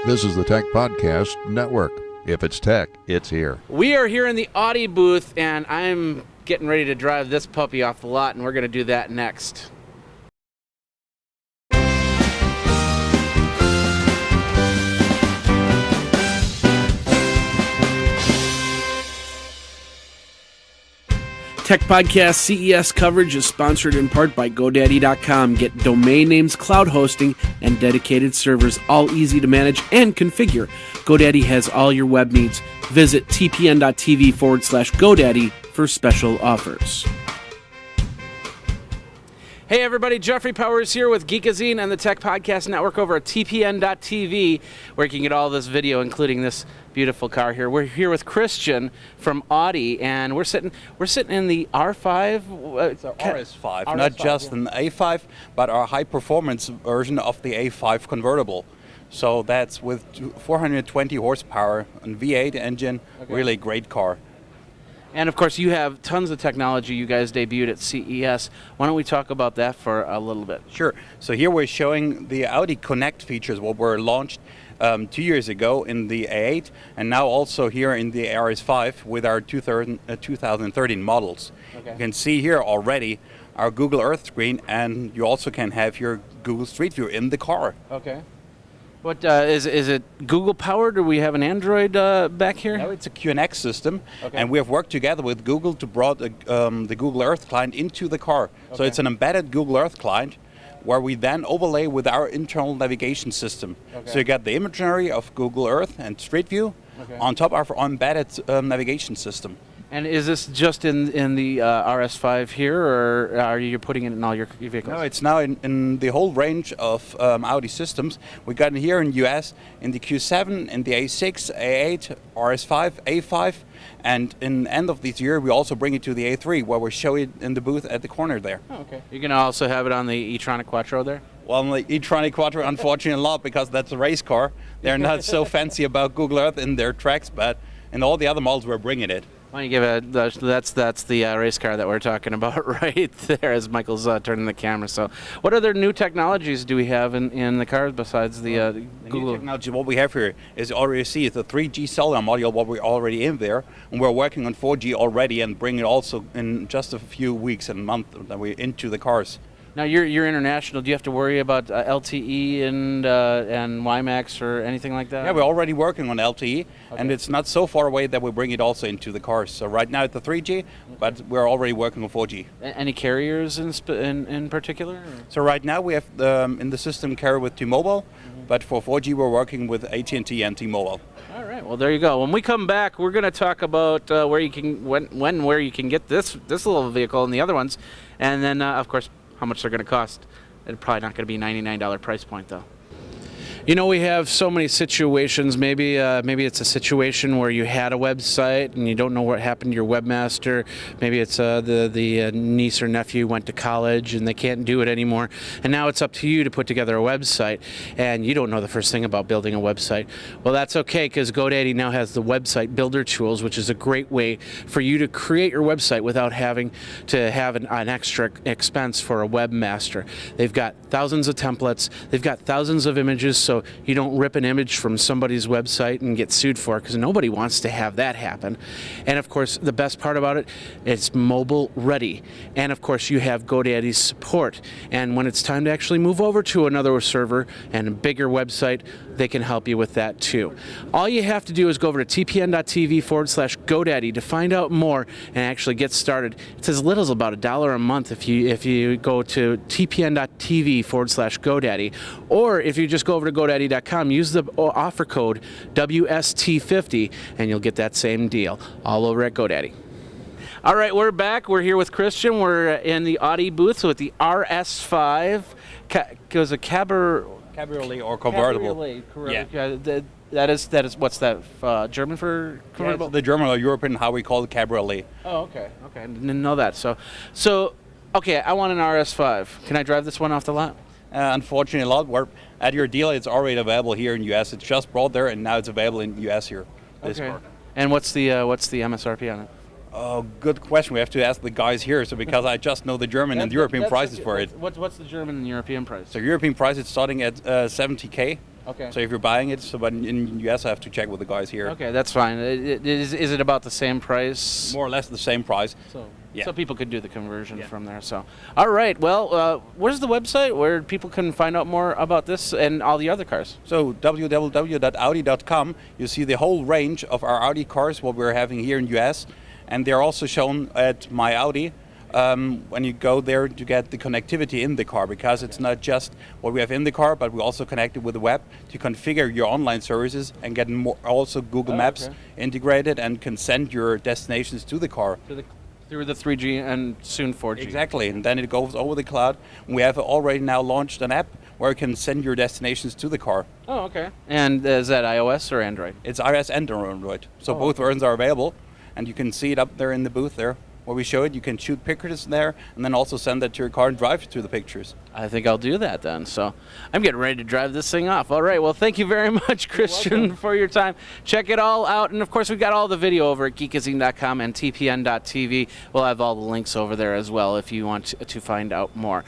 This is the Tech Podcast Network. If it's tech, it's here. We are here in the Audi booth, and I'm getting ready to drive this puppy off the lot, and we're going to do that next. Tech Podcast CES coverage is sponsored in part by GoDaddy.com. Get domain names, cloud hosting, and dedicated servers, all easy to manage and configure. GoDaddy has all your web needs. Visit TPN.TV/GoDaddy for special offers. Hey everybody, Jeffrey Powers here with Geekazine and the Tech Podcast Network over at TPN.TV, where you can get all this video, including this beautiful car here. We're here with Christian from Audi, and we're sitting in the R5. It's our RS5, not just an A5, but our high-performance version of the A5 convertible. So that's with 420 horsepower and V8 engine, really great car. And of course, you have tons of technology you guys debuted at CES. Why don't we talk about that for a little bit? Sure. So here we're showing the Audi Connect features, what were launched 2 years ago in the A8, and now also here in the RS5 with our 2013 models. Okay. You can see here already our Google Earth screen, and you also can have your Google Street View in the car. Okay. What is it Google powered, or we have an Android back here? No, it's a QNX system, and we have worked together with Google to brought the Google Earth client into the car. So it's an embedded Google Earth client where we then overlay with our internal navigation system. So you get the imagery of Google Earth and Street View on top of our embedded navigation system. And is this just in the RS5 here, or are you putting it in all your vehicles? No, it's now in the whole range of Audi systems. We got it here in US in the Q7, in the A6, A8, RS5, A5, and in the end of this year we also bring it to the A3, where we show it in the booth at the corner there. Oh, okay. You're going to also have it on the e-tronic Quattro there? Well, on the e-tronic Quattro, unfortunately not, because that's a race car. They're not so fancy about Google Earth in their tracks, but in all the other models we're bringing it. Why don't you give that's the race car that we're talking about right there, as Michael's turning the camera. So what other new technologies do we have in the cars besides the Google? New technology, what we have here is already see the 3G cellular module, what we're already in there, and we're working on 4G already and bring it also in just a few weeks and month that we're into the cars. Now you're international. Do you have to worry about LTE and WiMAX or anything like that? Yeah, we're already working on LTE, and it's not so far away that we bring it also into the cars. So right now it's the 3G, but we're already working on 4G. Any carriers in particular? Or? So right now we have in the system carrier with T-Mobile, but for 4G we're working with AT&T and T-Mobile. All right. Well, there you go. When we come back, we're going to talk about where you can where you can get this little vehicle and the other ones, and then of course, how much they're going to cost. It's probably not going to be $99 price point, though. You know, we have so many situations. Maybe it's a situation where you had a website and you don't know what happened to your webmaster. Maybe it's the niece or nephew went to college and they can't do it anymore. And now it's up to you to put together a website, and you don't know the first thing about building a website. Well, that's okay, because GoDaddy now has the website builder tools, which is a great way for you to create your website without having to have an extra expense for a webmaster. They've got thousands of templates. They've got thousands of images, so you don't rip an image from somebody's website and get sued for it, because nobody wants to have that happen. And of course, the best part about it, it's mobile ready. And of course, you have GoDaddy's support. And when it's time to actually move over to another server and a bigger website, they can help you with that too. All you have to do is go over to TPN.TV/GoDaddy to find out more and actually get started. It's as little as about $1 a month if you go to TPN.TV/GoDaddy, or if you just go over to GoDaddy.com, use the offer code WST50 and you'll get that same deal all over at GoDaddy. All right, we're back. We're here with Christian. We're in the Audi booth with the RS5. It was a Cabriolet or convertible. Cabriolet, correct. Yeah. That is what's that, German for convertible? Yeah, the German or European, how we call it cabriolet. Oh, okay. Okay, I didn't know that. So, okay, I want an RS5. Can I drive this one off the lot? Unfortunately, we're at your dealer. It's already available here in US. It's just brought there, and now it's available in US here. This car. And what's the MSRP on it? Oh, good question. We have to ask the guys here. So because I just know the German and European prices for it. What's the German and European price? So European price is starting at 70K, Okay. So if you're buying it, but in US, I have to check with the guys here. Okay, that's fine. Is it about the same price? More or less the same price. So, Yeah. so people could do the conversion Yeah. from there. So, all right. Well, where's the website where people can find out more about this and all the other cars? So www.audi.com, you see the whole range of our Audi cars, what we're having here in US, and they're also shown at My Audi. When you go there to get the connectivity in the car, because it's not just what we have in the car, but we also connect it with the web to configure your online services and get also Google Maps integrated and can send your destinations to the car. Through the 3G and soon 4G. Exactly, and then it goes over the cloud. We have already now launched an app where you can send your destinations to the car. Oh, okay. And is that iOS or Android? It's iOS and Android, so both versions are available, and you can see it up there in the booth there. Where we show it, you can shoot pictures there and then also send that to your car and drive through the pictures. I think I'll do that then. So I'm getting ready to drive this thing off. All right. Well, thank you very much, Christian, for your time. Check it all out. And, of course, we've got all the video over at geekazine.com and TPN.TV. We'll have all the links over there as well if you want to find out more.